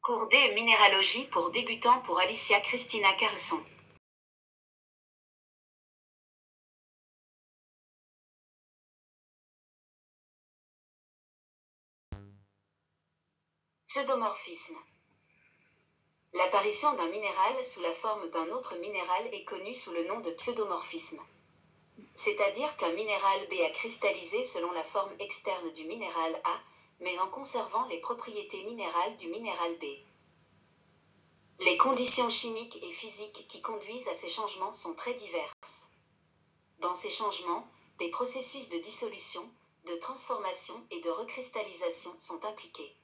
Cours D minéralogie pour débutants pour Alicia Christina Carlson. Pseudomorphisme. L'apparition d'un minéral sous la forme d'un autre minéral est connue sous le nom de pseudomorphisme. C'est-à-dire qu'un minéral B a cristallisé selon la forme externe du minéral A, mais en conservant les propriétés minérales du minéral B. Les conditions chimiques et physiques qui conduisent à ces changements sont très diverses. Dans ces changements, des processus de dissolution, de transformation et de recristallisation sont impliqués.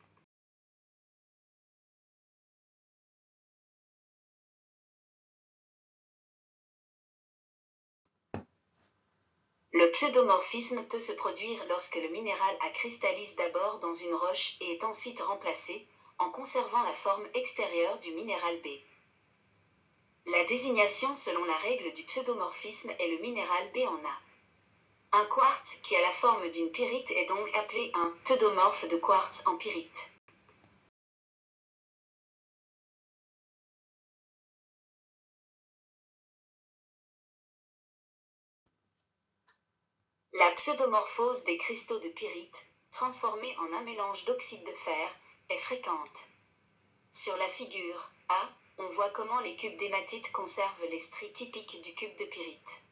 Le pseudomorphisme peut se produire lorsque le minéral A cristallise d'abord dans une roche et est ensuite remplacé, en conservant la forme extérieure du minéral B. La désignation selon la règle du pseudomorphisme est le minéral B en A. Un quartz qui a la forme d'une pyrite est donc appelé un pseudomorphe de quartz en pyrite. La pseudomorphose des cristaux de pyrite, transformés en un mélange d'oxyde de fer, est fréquente. Sur la figure A, on voit comment les cubes d'hématite conservent les stries typiques du cube de pyrite.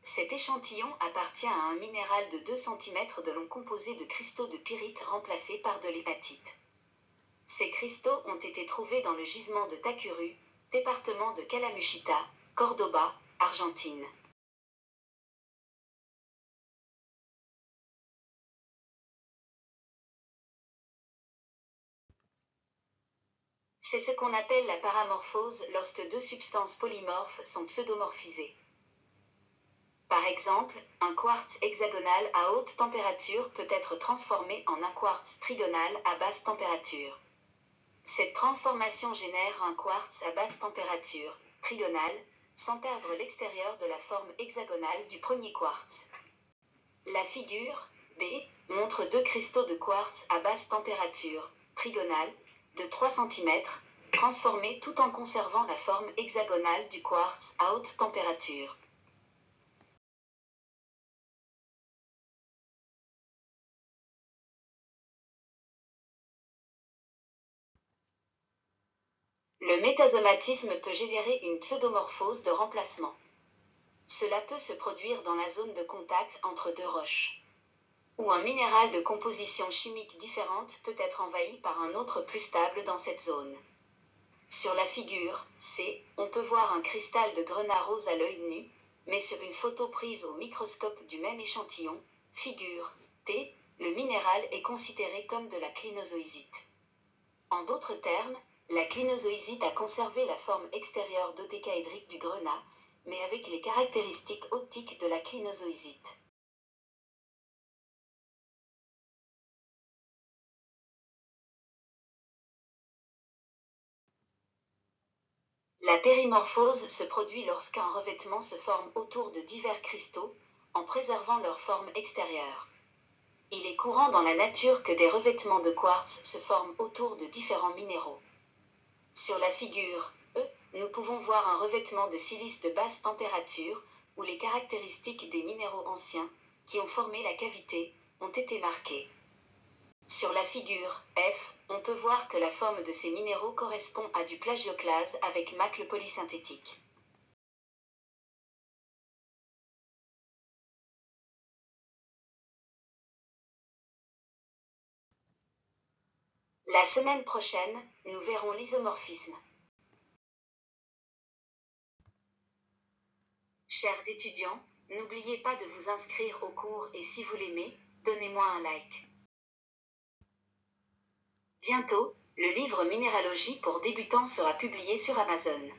Cet échantillon appartient à un minéral de 2 cm de long composé de cristaux de pyrite remplacés par de l'hématite. Ces cristaux ont été trouvés dans le gisement de Takuru, département de Calamuchita, Cordoba, Argentine. C'est ce qu'on appelle la paramorphose lorsque deux substances polymorphes sont pseudomorphisées. Par exemple, un quartz hexagonal à haute température peut être transformé en un quartz trigonal à basse température. Cette transformation génère un quartz à basse température, trigonal, sans perdre l'extérieur de la forme hexagonale du premier quartz. La figure B montre deux cristaux de quartz à basse température, trigonale, de 3 cm, transformés tout en conservant la forme hexagonale du quartz à haute température. Le métasomatisme peut générer une pseudomorphose de remplacement. Cela peut se produire dans la zone de contact entre deux roches, où un minéral de composition chimique différente peut être envahi par un autre plus stable dans cette zone. Sur la figure C, on peut voir un cristal de grenat rose à l'œil nu, mais sur une photo prise au microscope du même échantillon, figure D, le minéral est considéré comme de la clinozoïsite. En d'autres termes, la clinozoïsite a conservé la forme extérieure dodécaédrique du grenat, mais avec les caractéristiques optiques de la clinozoïsite. La périmorphose se produit lorsqu'un revêtement se forme autour de divers cristaux, en préservant leur forme extérieure. Il est courant dans la nature que des revêtements de quartz se forment autour de différents minéraux. Sur la figure E, nous pouvons voir un revêtement de silice de basse température, où les caractéristiques des minéraux anciens, qui ont formé la cavité, ont été marquées. Sur la figure F, on peut voir que la forme de ces minéraux correspond à du plagioclase avec macles polysynthétique. La semaine prochaine, nous verrons l'isomorphisme. Chers étudiants, n'oubliez pas de vous inscrire au cours et si vous l'aimez, donnez-moi un like. Bientôt, le livre Minéralogie pour débutants sera publié sur Amazon.